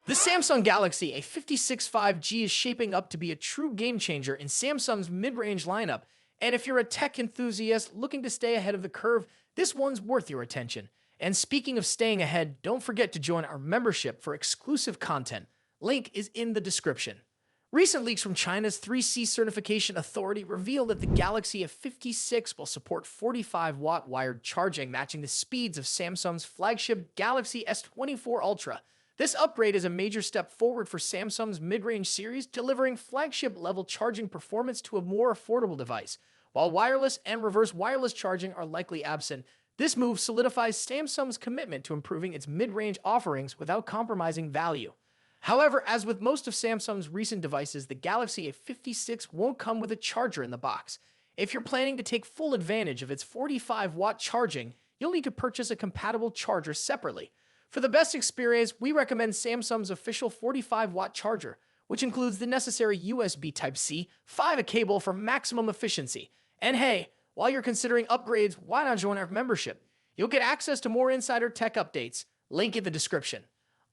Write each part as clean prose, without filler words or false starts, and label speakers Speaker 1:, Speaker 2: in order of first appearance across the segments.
Speaker 1: The Samsung Galaxy A56 5G is shaping up to be a true game changer in Samsung's mid-range lineup, and if you're a tech enthusiast looking to stay ahead of the curve, this one's worth your attention. And speaking of staying ahead, don't forget to join our membership for exclusive content. Link is in the description. Recent leaks from China's 3C certification authority reveal that the Galaxy F56 will support 45-watt wired charging, matching the speeds of Samsung's flagship Galaxy S24 Ultra. This upgrade is a major step forward for Samsung's mid-range series, delivering flagship-level charging performance to a more affordable device. While wireless and reverse wireless charging are likely absent, this move solidifies Samsung's commitment to improving its mid-range offerings without compromising value. However, as with most of Samsung's recent devices, the Galaxy A56 won't come with a charger in the box. If you're planning to take full advantage of its 45-watt charging, you'll need to purchase a compatible charger separately. For the best experience, we recommend Samsung's official 45-watt charger, which includes the necessary USB Type-C, 5 cable for maximum efficiency. And hey, while you're considering upgrades, why not join our membership? You'll get access to more insider tech updates. Link in the description.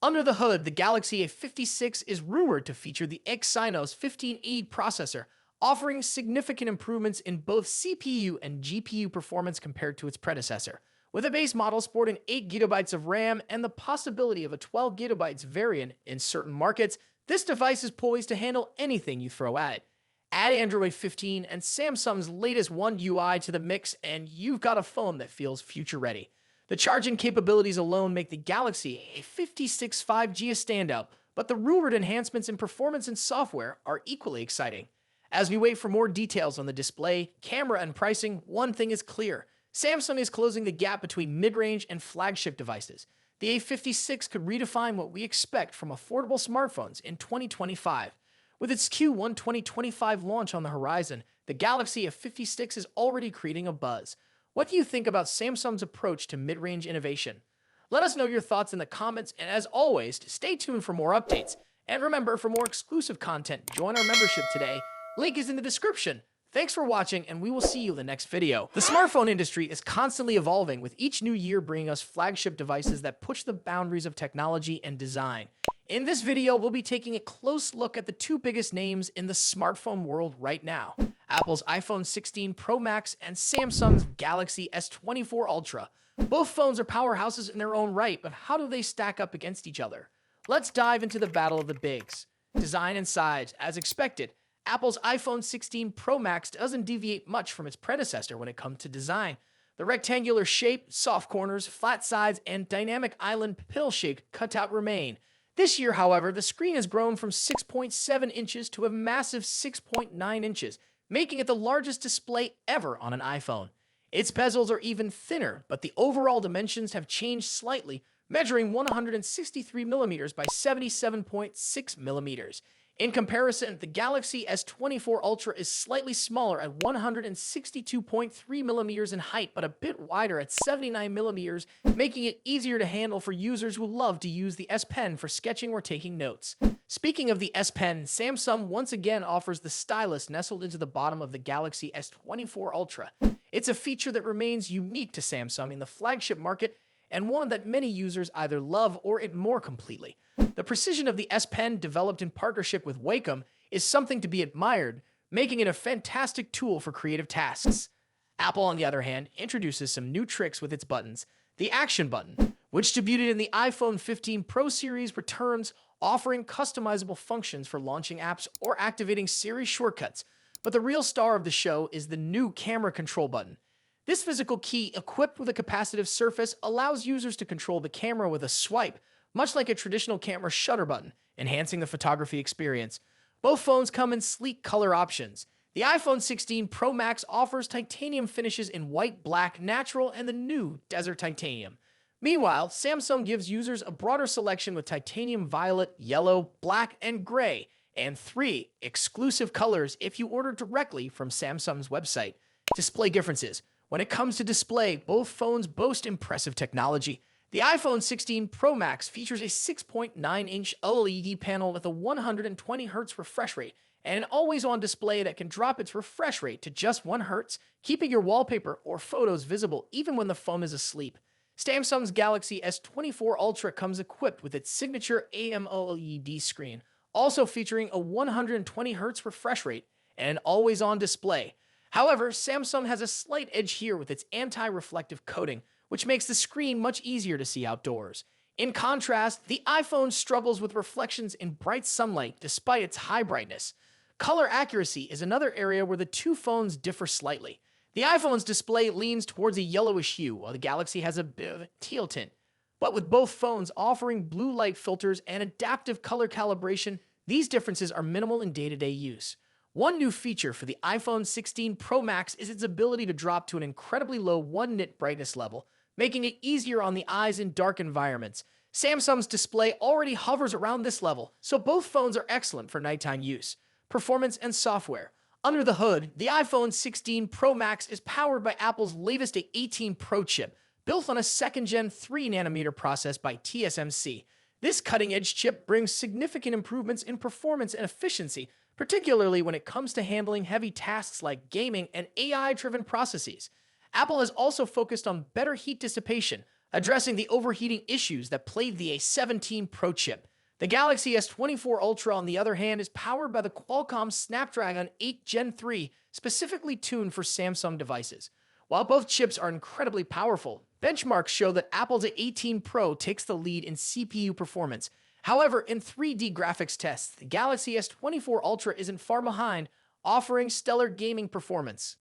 Speaker 1: Under the hood, the Galaxy A56 is rumored to feature the Exynos 15E processor, offering significant improvements in both CPU and GPU performance compared to its predecessor. With a base model sporting 8GB of RAM and the possibility of a 12GB variant in certain markets, this device is poised to handle anything you throw at it. Add Android 15 and Samsung's latest One UI to the mix, and you've got a phone that feels future-ready. The charging capabilities alone make the Galaxy A56 5G a standout, but the rumored enhancements in performance and software are equally exciting. As we wait for more details on the display, camera, and pricing, one thing is clear. Samsung is closing the gap between mid-range and flagship devices. The A56 could redefine what we expect from affordable smartphones in 2025. With its Q1 2025 launch on the horizon, the Galaxy F56 is already creating a buzz. What do you think about Samsung's approach to mid-range innovation? Let us know your thoughts in the comments, and as always, stay tuned for more updates. And remember, for more exclusive content, join our membership today. Link is in the description. Thanks for watching, and we will see you in the next video. The smartphone industry is constantly evolving, with each new year bringing us flagship devices that push the boundaries of technology and design. In this video, we'll be taking a close look at the two biggest names in the smartphone world right now: Apple's iPhone 16 Pro Max and Samsung's Galaxy S24 Ultra. Both phones are powerhouses in their own right, but how do they stack up against each other? Let's dive into the battle of the bigs. Design and size. As expected, Apple's iPhone 16 Pro Max doesn't deviate much from its predecessor when it comes to design. The rectangular shape, soft corners, flat sides, and dynamic island pill-shaped cutout remain. This year, however, the screen has grown from 6.7 inches to a massive 6.9 inches, making it the largest display ever on an iPhone. Its bezels are even thinner, but the overall dimensions have changed slightly, measuring 163mm by 77.6mm. In comparison, the Galaxy S24 Ultra is slightly smaller at 162.3mm in height, but a bit wider at 79mm, making it easier to handle for users who love to use the S Pen for sketching or taking notes. Speaking of the S Pen, Samsung once again offers the stylus nestled into the bottom of the Galaxy S24 Ultra. It's a feature that remains unique to Samsung in the flagship market, and one that many users either love or ignore completely. The precision of the S Pen, developed in partnership with Wacom, is something to be admired, making it a fantastic tool for creative tasks. Apple, on the other hand, introduces some new tricks with its buttons. The Action button, which debuted in the iPhone 15 Pro series, returns, offering customizable functions for launching apps or activating Siri shortcuts. But the real star of the show is the new Camera Control button. This physical key, equipped with a capacitive surface, allows users to control the camera with a swipe, much like a traditional camera shutter button, enhancing the photography experience. Both phones come in sleek color options. The iPhone 16 Pro Max offers titanium finishes in white, black, natural, and the new Desert Titanium. Meanwhile, Samsung gives users a broader selection with titanium violet, yellow, black, and gray, and 3 exclusive colors if you order directly from Samsung's website. Display differences. When it comes to display, both phones boast impressive technology. The iPhone 16 Pro Max features a 6.9-inch OLED panel with a 120Hz refresh rate and an always-on display that can drop its refresh rate to just 1 Hz, keeping your wallpaper or photos visible even when the phone is asleep. Samsung's Galaxy S24 Ultra comes equipped with its signature AMOLED screen, also featuring a 120Hz refresh rate and an always-on display. However, Samsung has a slight edge here with its anti-reflective coating, which makes the screen much easier to see outdoors. In contrast, the iPhone struggles with reflections in bright sunlight despite its high brightness. Color accuracy is another area where the two phones differ slightly. The iPhone's display leans towards a yellowish hue, while the Galaxy has a bit of a teal tint. But with both phones offering blue light filters and adaptive color calibration, these differences are minimal in day-to-day use. One new feature for the iPhone 16 Pro Max is its ability to drop to an incredibly low 1 nit brightness level, making it easier on the eyes in dark environments. Samsung's display already hovers around this level, so both phones are excellent for nighttime use. Performance and software. Under the hood, the iPhone 16 Pro Max is powered by Apple's latest A18 Pro chip, built on a second-gen 3nm process by TSMC. This cutting-edge chip brings significant improvements in performance and efficiency, particularly when it comes to handling heavy tasks like gaming and AI-driven processes. Apple has also focused on better heat dissipation, addressing the overheating issues that plagued the A17 Pro chip. The Galaxy S24 Ultra, on the other hand, is powered by the Qualcomm Snapdragon 8 Gen 3, specifically tuned for Samsung devices. While both chips are incredibly powerful, benchmarks show that Apple's A18 Pro takes the lead in CPU performance. However, in 3D graphics tests, the Galaxy S24 Ultra isn't far behind, offering stellar gaming performance.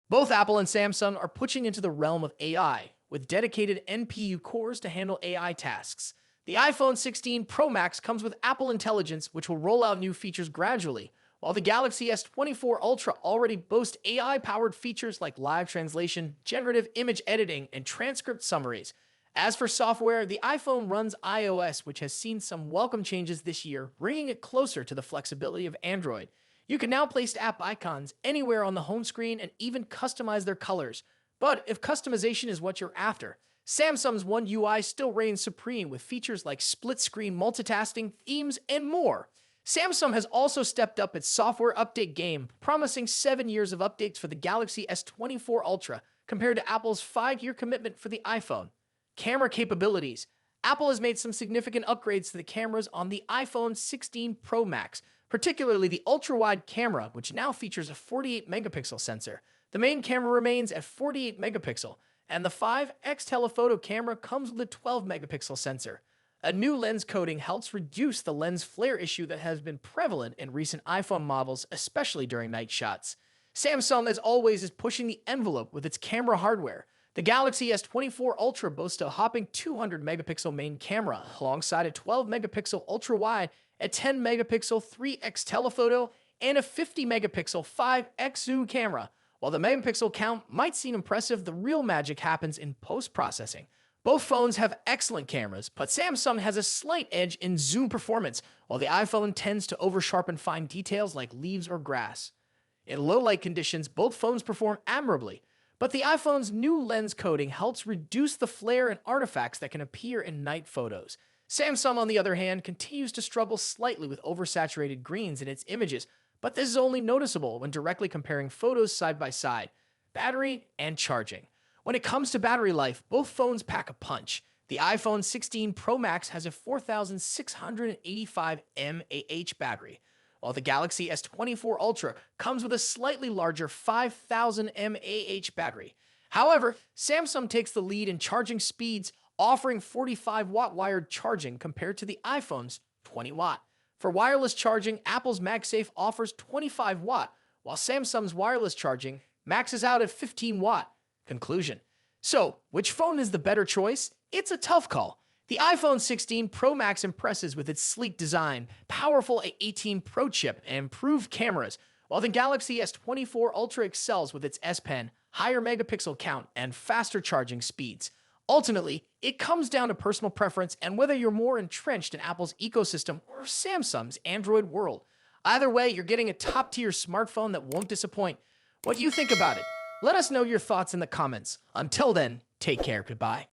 Speaker 1: Both Apple and Samsung are pushing into the realm of AI, with dedicated NPU cores to handle AI tasks. The iPhone 16 Pro Max comes with Apple Intelligence, which will roll out new features gradually, while the Galaxy S24 Ultra already boasts AI-powered features like live translation, generative image editing, and transcript summaries. As for software, the iPhone runs iOS, which has seen some welcome changes this year, bringing it closer to the flexibility of Android. You can now place app icons anywhere on the home screen and even customize their colors. But if customization is what you're after, Samsung's One UI still reigns supreme with features like split-screen multitasking, themes, and more. Samsung has also stepped up its software update game, promising 7 years of updates for the Galaxy S24 Ultra, compared to Apple's 5-year commitment for the iPhone. Camera capabilities. Apple has made some significant upgrades to the cameras on the iPhone 16 Pro Max, particularly the ultra-wide camera, which now features a 48-megapixel sensor. The main camera remains at 48 megapixel, and the 5x telephoto camera comes with a 12-megapixel sensor. A new lens coating helps reduce the lens flare issue that has been prevalent in recent iPhone models, especially during night shots. Samsung, as always, is pushing the envelope with its camera hardware. The Galaxy S24 Ultra boasts a hopping 200-megapixel main camera, alongside a 12-megapixel ultra-wide, a 10-megapixel 3x telephoto, and a 50-megapixel 5x zoom camera. While the megapixel count might seem impressive, the real magic happens in post-processing. Both phones have excellent cameras, but Samsung has a slight edge in zoom performance, while the iPhone tends to over-sharpen fine details like leaves or grass. In low-light conditions, both phones perform admirably, but the iPhone's new lens coating helps reduce the flare and artifacts that can appear in night photos. Samsung, on the other hand, continues to struggle slightly with oversaturated greens in its images, but this is only noticeable when directly comparing photos side by side. Battery and charging. When it comes to battery life, both phones pack a punch. The iPhone 16 Pro Max has a 4,685 mAh battery, while the Galaxy S24 Ultra comes with a slightly larger 5,000 mAh battery. However, Samsung takes the lead in charging speeds, offering 45-watt wired charging compared to the iPhone's 20-watt. For wireless charging, Apple's MagSafe offers 25-watt, while Samsung's wireless charging maxes out at 15-watt. Conclusion. So, which phone is the better choice? It's a tough call. The iPhone 16 Pro Max impresses with its sleek design, powerful A18 Pro chip, and improved cameras, while the Galaxy S24 Ultra excels with its S Pen, higher megapixel count, and faster charging speeds. Ultimately, it comes down to personal preference and whether you're more entrenched in Apple's ecosystem or Samsung's Android world. Either way, you're getting a top-tier smartphone that won't disappoint. What do you think about it? Let us know your thoughts in the comments. Until then, take care. Goodbye.